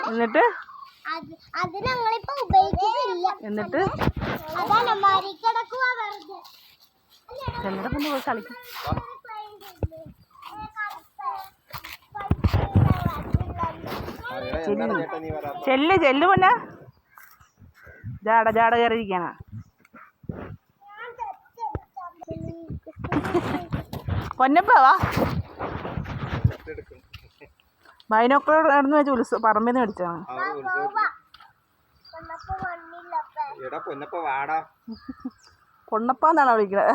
എന്നിട്ട് എന്നിട്ട് ചെല്ലട പിന്നെ പോയി കളിക്കും. ചെല്ല് ചെല്ലു പൊന്ന ജാട ജാട കയറിയിരിക്കാനാ. പൊന്നപ്പ വാ ബൈനോക്കുലർ നടന്ന് വെച്ച് ഉത്സവം പറമ്പിന്ന് മേടിച്ചാണ്. പൊന്നപ്പാന്നാണോ വിളിക്കണത്?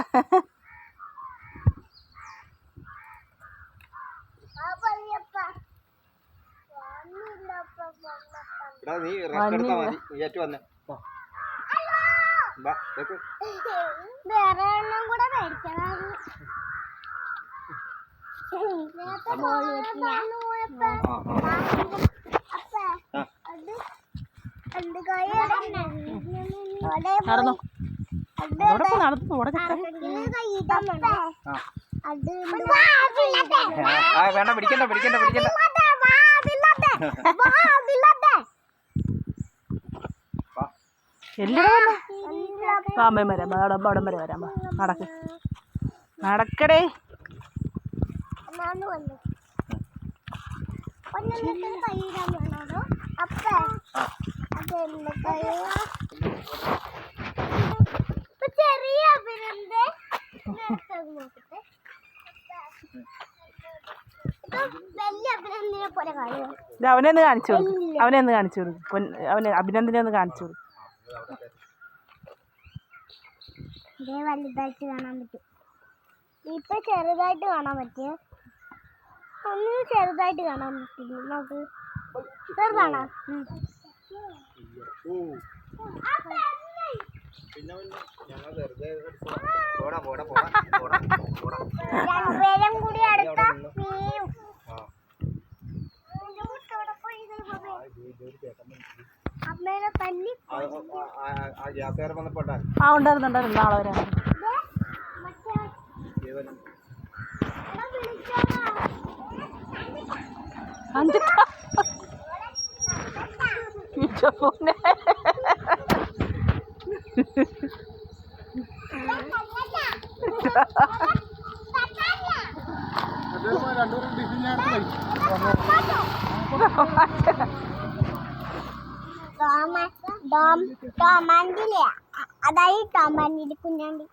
നടന്നു നടന്നു വേണ്ട പിടിക്കണ്ട പിടിക്കണ്ട പിടിക്കണ്ട. പാമ്പം വരാം അവിടം വരെ വരാം. നടക്ക് നടക്കടേ. അവനെ ഒന്ന് കാണിച്ചു കൊടുക്കും. അവനെ ഒന്ന് കാണിച്ചു കൊടുക്കും. അവനെ അഭിനന്ദനെ ഒന്ന് കാണിച്ചു കൊടുക്കും. വലുതായിട്ട് കാണാൻ പറ്റും. ഇപ്പൊ ചെറുതായിട്ട് കാണാൻ പറ്റിയ ഒന്ന് ചെറുതായിട്ട് കാണാൻ പറ്റില്ല. നമുക്ക് ചെറുതാണോ? രണ്ടുപേരും കൂടി അടുത്ത അമ്മേനെ തല്ലി ഉണ്ടായിരുന്നു നാളെ വരാൻ. ടോമാൻഡില്ലേ? അതായി ടോമാൻഡിന്റെ കുഞ്ഞാണ്ടി.